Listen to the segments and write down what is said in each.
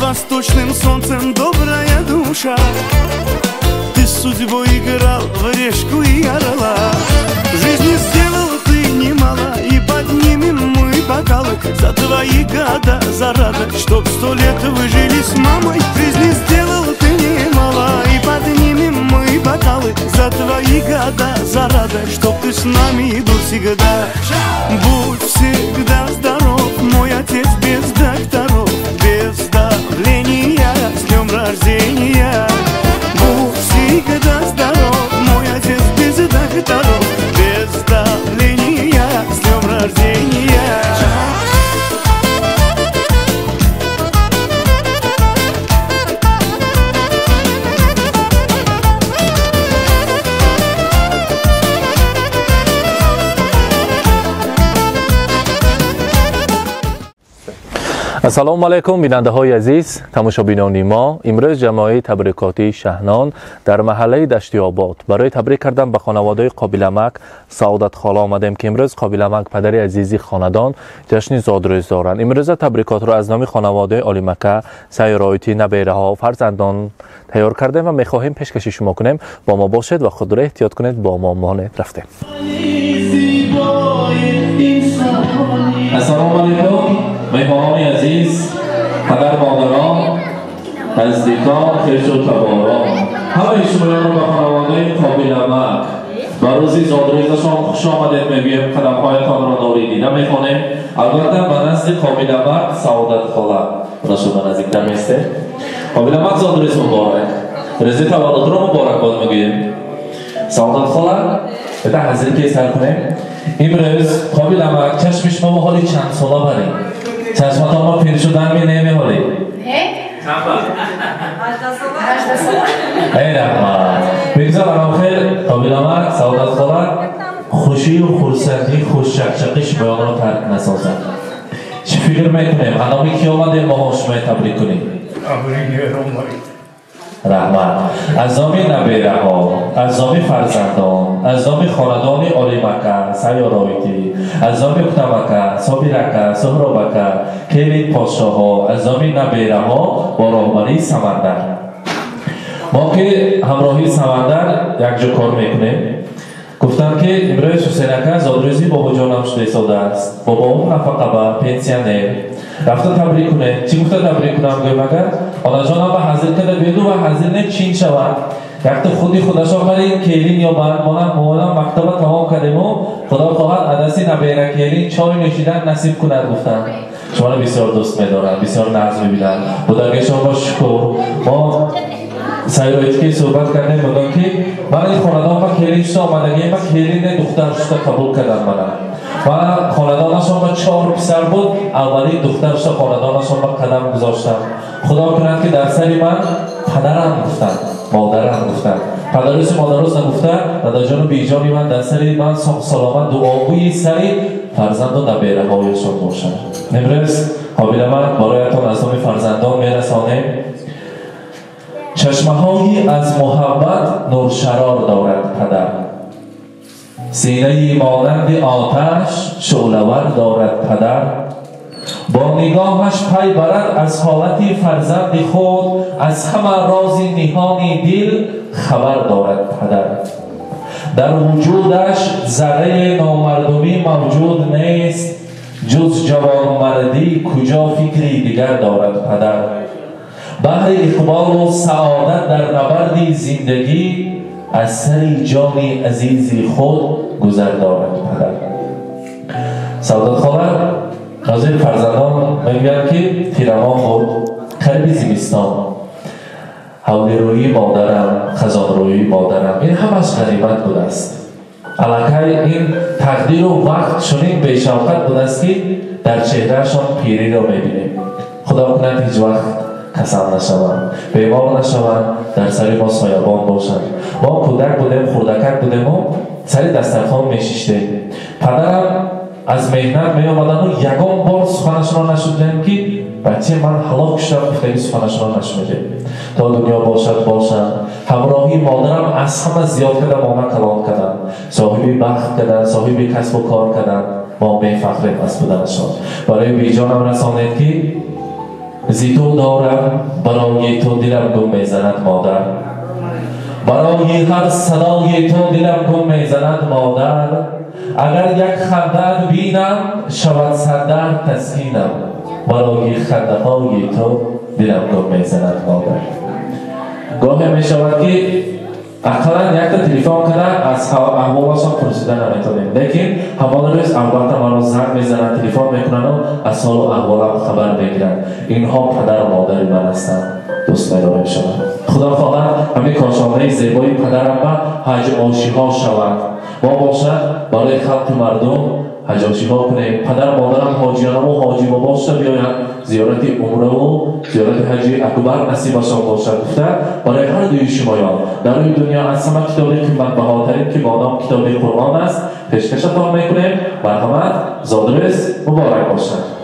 восточным солнцем добрая душа. Ты с судьбой играл в решку и орла. Жизни сделал ты немало, и поднимем мы бокалы за твои года, за радость, чтоб 100 лет вы жили с мамой. Жизни сделал ты немало, и поднимем мы бокалы за твои года, за радость, чтоб ты с нами был всегда. Будь всегда здоров, мой отец без докторов, без давления, с днем рождения. Будь всегда здоров, мой отец без докторов, без давления, с днем рождения. السلام علیکم بیننده های عزیز، تماشابینان ما. امروز جماعت تبریکاتی شهنان در محله دشتی آباد برای تبریک کردن به خانواده قابلمک سعادت خاله آمدیم که امروز قابلمک پدر عزیزی خاندان جشن زادروز دارند. امروز تبریکات را از نام خانواده آلی مکه سایرایتی نبیره ها و فرزندان تیار کردیم و میخواهیم پیشکش شما کنیم. با ما باشید و خود را احتیاط کنید. با ما مانید رفتیم. السلام علیکم مهمانان عزیز، پدر مادران، نزدیکان، خویش و تباران، همه شما را به خانواده قابلمک و روزی زادروزشان خوش آمدید میگویم. قدم‌هایتان را نالیدیده می‌خوانیم. البته به نزد قابلمک سعادت خاله را شما نزدیکتر می‌استید. قابلمک زادروز مبارک، روزی تولد را مبارک باد میگویم. سعادت خاله بده حاضر که سر کنیم. امروز قابلمک چشم شما به حالی چند ساله بریم. چشمتان ما پیر شدن می نمی‌حالی؟ ای رحمت بگذارم خیر. قابلمک سعادت خاله خوشی و خورسندی خوش شقشقی شما را ترک نسازد. چی فکر میکنیم؟ انامی که آمده ما شما تبریک کنیم. رحمت از نام نبیره ها، از نام فرزندان، از نام خاندان آلی مکه سیارایتی، از نام اکتمکه صابیرکه سهرابکه کلید پادشاه ها، از نام نبیره ها با راهبری سمندر. ما که همراهی سمندر یک جا کار میکنیم. گفتم که امروز حسینکه زادروزی بابا جانم شده ساده است. بابا اون نفقه به پنسیانه رفته تبریک کنه. چی گفته تبریک کنم؟ گویم اگر آنها جانم به حاضر کرده بیدو و حاضر نه چین شود. یک خودی خودش آخرین کلین یا مامانم مکتب تمام کردیم و خدا خواهد عدسی نبیره کلین چای نوشیدن نصیب کند. گفتم شما را بسیار دوست می‌دارم، بسیار ناز می‌بینم. بودگه شما شکر. ما سایرایتی که صحبت کردیم بودم که من این خاندان با کلین شده آمدگی ما کلین دختر شده قبول کردن منم. و خاندانشان با 4 پسر بود. اولی دختر شده خاندانشان با قدم گذاشتم. خدا کنند که در سری من پدرم گفتن، مادرم گفتن. پدرش مادرش نگفته. دادا جان و بیجانی من در سری من سلامت دعاگوی سری فرزند و نبیره هایشان باشد. امروز قابلمک برایتان از نام فرزندان میرسانیم. چشمهایی از محبت نورشرار دارد پدر، سینه‌ای مانند آتش شعله‌ور دارد پدر. با نگاهش پی برد از حالت فرزند خود، از همه راز نهانی دل خبر دارد پدر. در وجودش ذره نامردمی موجود نیست، جز جوانمردی کجا فکری دیگر دارد پدر. بحر اقبال و سعادت در نبرد زندگی، از سر جان عزیزی خود گذر دارد پدر. سعادت خاله ناظر فرزندان میگوید که پیرمان بود قلب زمستان، حول روی مادرم، خزان روی مادرم، این همش غنیمت بود است. علاقه این تقدیر و وقت چنین بی‌شوقت بود است که در چهرهشان پیری را میبینیم. خدا کند هیچ وقت کسل نشوند، بیمار نشوند، در سر ما سایبان باشند. ما کودک بودیم، خردکک بودیم و سر دسترخوان میشیشتیم. پدرم از مهنت می آمدن و یگان بار سخنش را نشنیدیم که بچه من هلاک شدم گفتگی سخنش را نشنیدیم. تا دنیا باشد همراهی مادرم از همه زیاد کردن ما کلان کردن، صاحبی بخت کردن، صاحبی کسب و کار کردن. ما میفخریم از بودنشان. برای بیجانم رسانید که زی تو دارم برای تو دلم گم میزند مادر برای هر صدای تو دلم گم میزند مادر اگر یک خنده بینم شود صدر تسکینم برای خنده های تو دلم گم میزند مادر گاهی می شود که اقلا یک تا تلفن کنه از احوالشان پرسیدن نمیتونیم لیکن همان روز البته مرا زنگ میزنن تلفن میکنن و از حال و احوالم خبر بگیرن اینها پدر و مادر من هستند دوست دارم شما خدا خواهد همین کاشانه زیبای پدرم و حج آشی ها شود ما باشد برای خلق مردم حج آشی ها کنیم پدر مادرم حاجیانم و حاجی ما باشد بیاید زیارت عمره و زیارت حج اکبر نصیبشان باشد گفته برای هر دوی شمایان در این دنیا از همه کتابی قیمت بهاترین که بادام کتاب قرآن است پیشکشتان میکنیم مرحمت زادروز مبارک باشد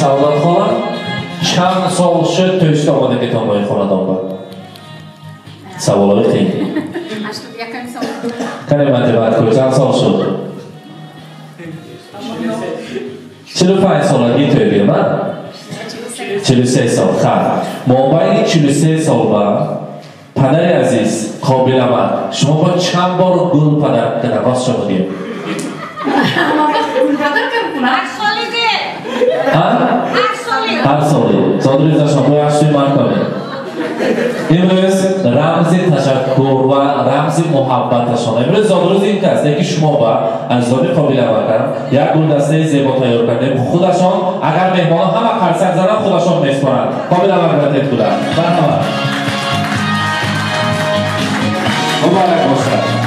سعادت خانم چند سال شد تویشت آمده که تنبای خاندان با سوال های خیلی کنه منطبت کنی چند سال شد 45 سالگی توی بیرم 43 سال خب مابین 43 سال با پدر عزیز قابل من شما با چند بار گل پدر کنواز شمودیم هر سالی زادروز داشتم باید اشتوی من کنیم امروز رمز تشکر و رمز محبتشان امروز زادروز این کس که شما با اجزای قابل مکرم یک گلدسته زیبا تیار کردیم خودشان اگر مهمان همه قرصک زنن خودشان میسپارن قابل مکرم بودن برنامه مبارک باشد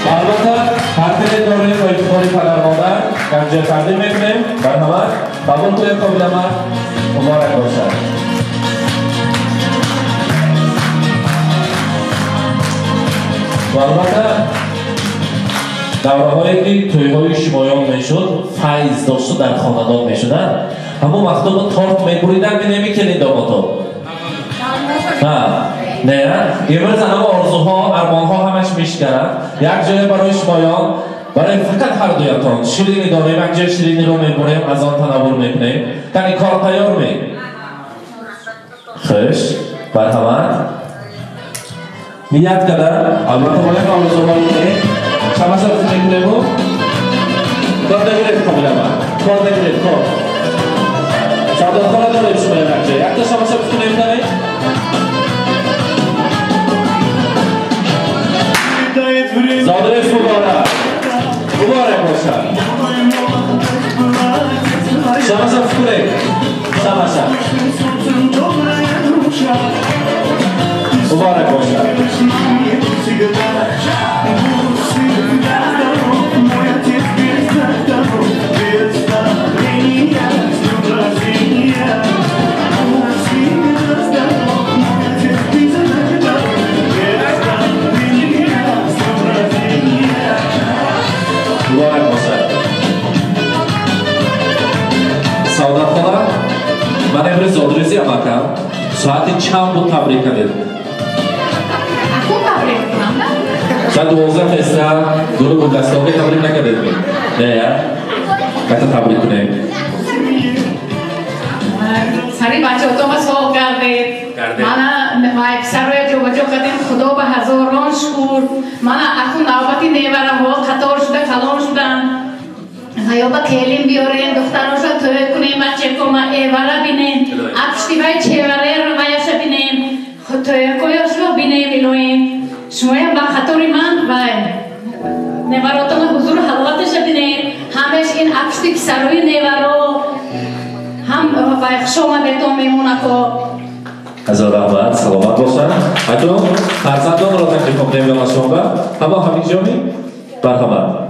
البته هر دلی داریم با افتخاری پدر مادر گنجه تقدیم میکنیم برنامه قبول کنیم قابل مبارک باشد و البته دوره هایی که توی های شمایان میشد فیض داشته در خاندان میشدن همون وقتا با تارت میبریدن که نمیکنید داماتا نه امروز همه آرزوها ارمانها همش میشکنن یک جای برای شمایان برای فقط هر دویتان شیرینی داریم یک جای شیرینی رو میبریم از آن تنور میکنیم کنی کار تیار می خوش مرحمت نیت کده البته باید آرزوها میکنیم شما شرط میکنیم و کار نگیرید قابل من کار نگیرید کار سعادت خانه داریم شما یک جای یک تا شما شرط کنیم زادروز مبارک مبارک باشد شما کنید شما مبارک باشد مبارک باشد سعادت خانم من امروز زادروزی امکم ساعت چند بود تبریک کردید؟ شاید 12 فسته دور گلدسته ها که تبریک نکردید نه یا؟ کتا تبریک کنیم سری بچه ها تو ما سوال کردید من اکثر روی جو بجو کردیم خدا به هزاران شکر من اخون نوبتی نیوره ها قطار شده کلان شدن یا با کلیم بیارین دختران شد توی کنیم بچه کما ایوره بینیم اپشتی بای چهوره رو بایش بینیم خود توی کویاش رو بینیم ایلویم شما هم با خطوری من بای نیوراتون حضور حلواتش بینیم همش این اپشتی که سروی نیورو هم بای شما دیتون میمونه که هزار رحمت سلامت باشن حتی فرزندان را تکلیف کنیم به شما همه همینجا می برحمت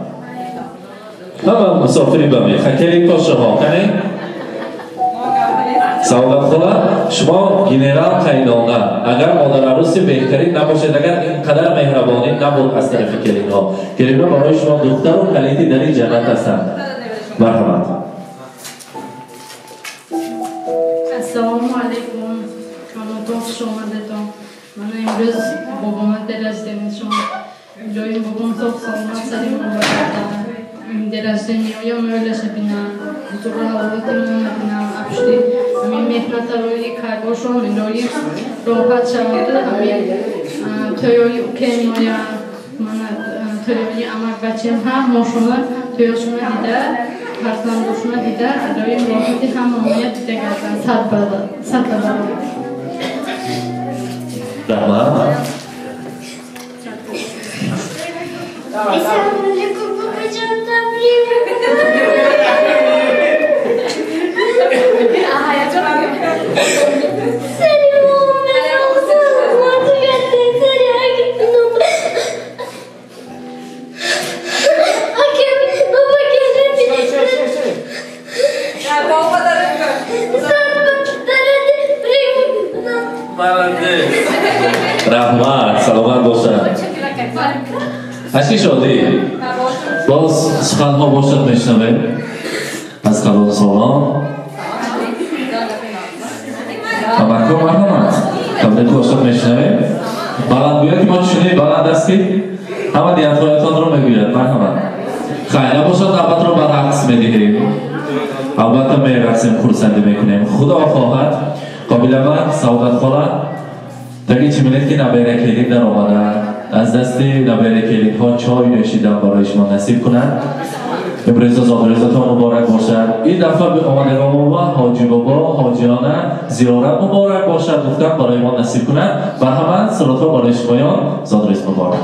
همه مسافری بمی خکلی پاشه ها کنیم سعادت خاله شما گنرال قیدانه اگر مادر عروسی بهترین نباشد اگر اینقدر مهربانی نبود از طرف کلینا کلینا برای شما دختر و کلیدی در این جنت هستند. مرحبا. السلام علیکم. شما خوش آمدید. من امروز بابام در از دنیشون جای بابام صبح سلامت سلیم مبارک در از دنیا میل شبینا تو را حالتمون نبینم ابشتی همین مهنت روی کارگوشون روی راحت شده همین توی کنیا من توی امک بچه‌م هم ماشونا تویشون دیده فرزندشون دیده روی راحتی هم مامیت دیده گردن صد برابر. Assalamu alaikum babacığım tabrim. Selim olmaz olsun. Mantı geldin sarıya gittim. Hakem baba geldi. Ya baba da Rahmat, salomat boshlab. Ashi shodi. Boz suxanho boshlab meshnavim. Az qalon salom. Tamakkun marhamat. Tabrik boshlab meshnavim. Baland go'yoki ma shunday baland astki, hamma diyatxonaton ro meguyad. Marhamat. Khayra boshlab navbat ro baraqs medihim. Albatta men raqsim xursandi mekunam. Xudo xohlad. Qobilaman Saodat xola دیگه چی می‌گید که نابرکیلی در آمدن از دستی نابرکیلی ها چای نوشیدن برای شما نصیب کنند. امروز ظاهرتون مبارک باشد. این دفعه به آمدگان ما حاجی بابا حاجیانه زیارت مبارک باشد گفتن برای ما نصیب کنند و همه صلات برای شمایان ظاهرت مبارک.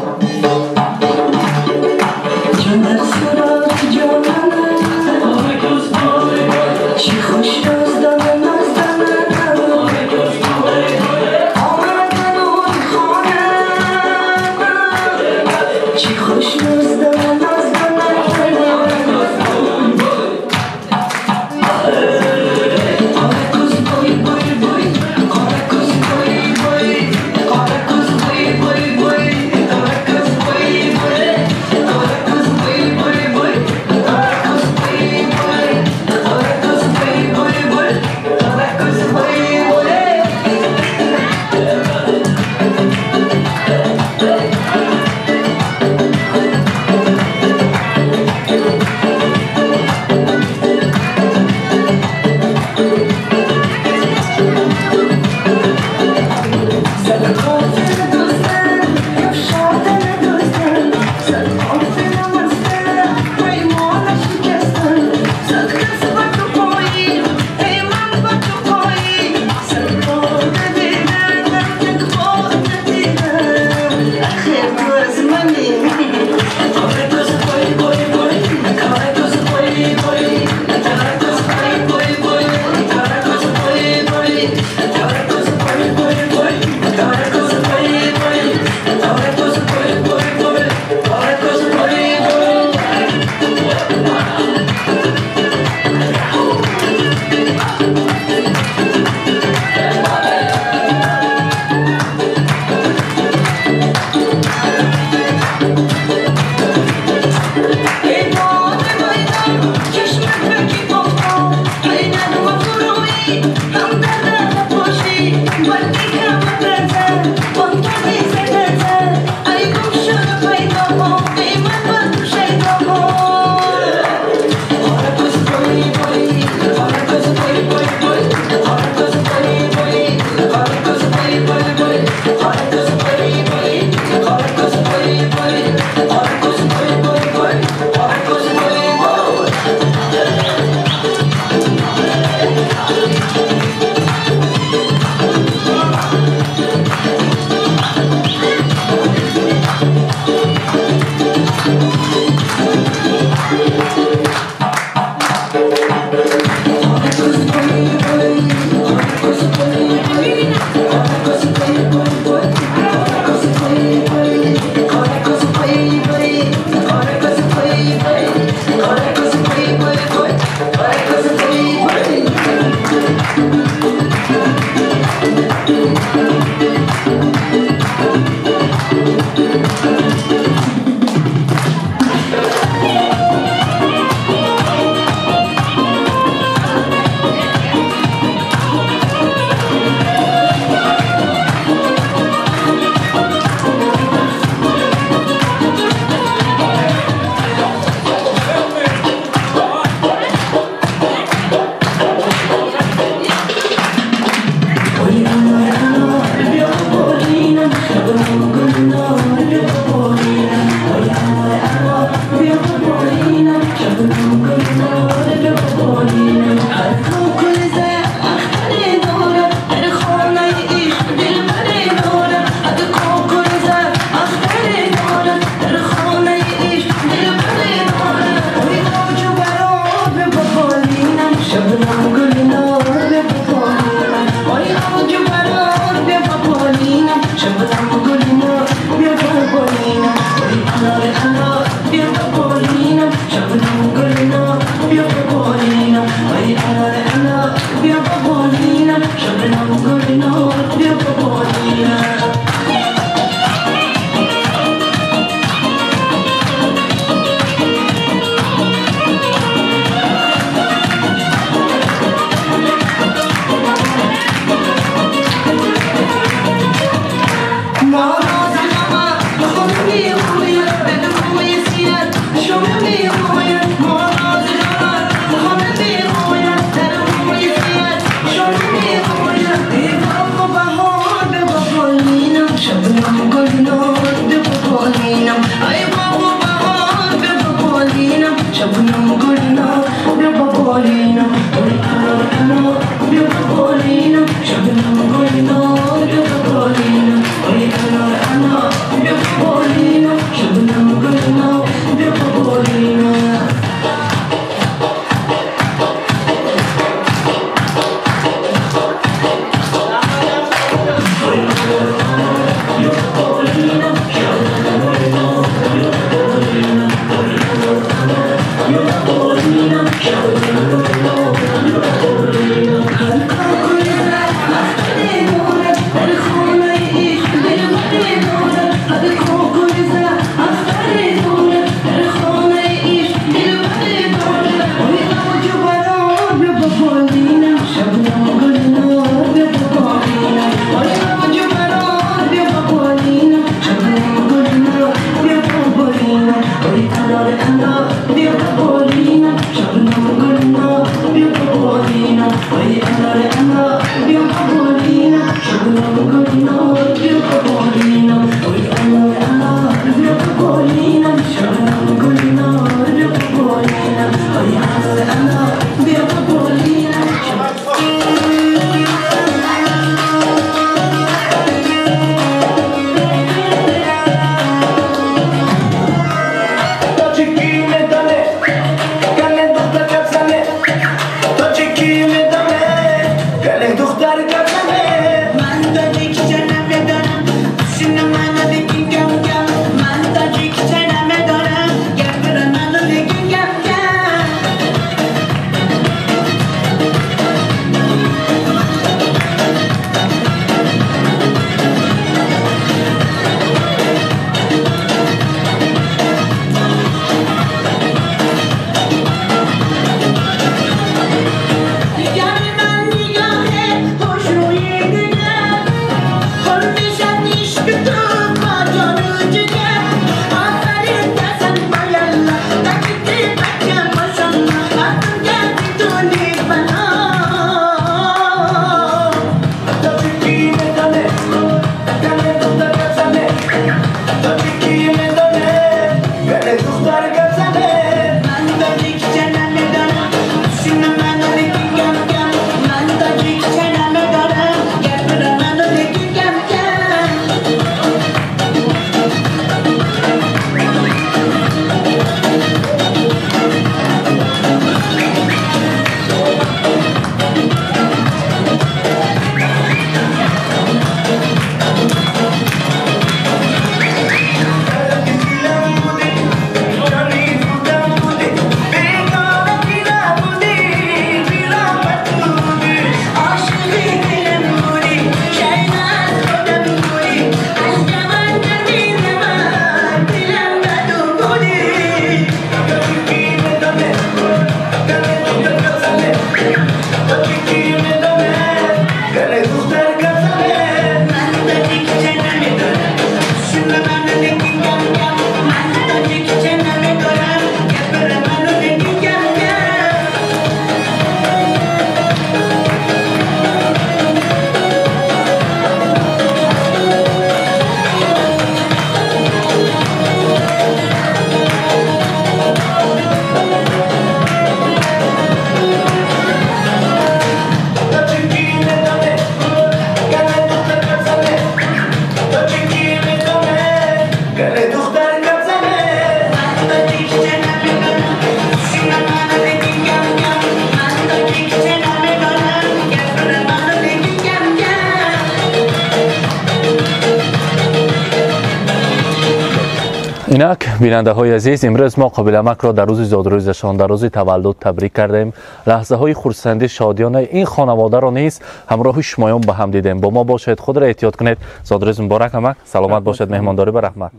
You're اینک بیننده های عزیز، امروز ما قابلمک را در روز زادروزشان در روز تولد تبریک کردیم. لحظه های خرسندی شادیانه این خانواده را نیز همراه شمایان به هم دیدیم. با ما باشید، خود را احتیاط کنید. زادروز مبارک. همک سلامت باشید. مهمانداری به رحمت.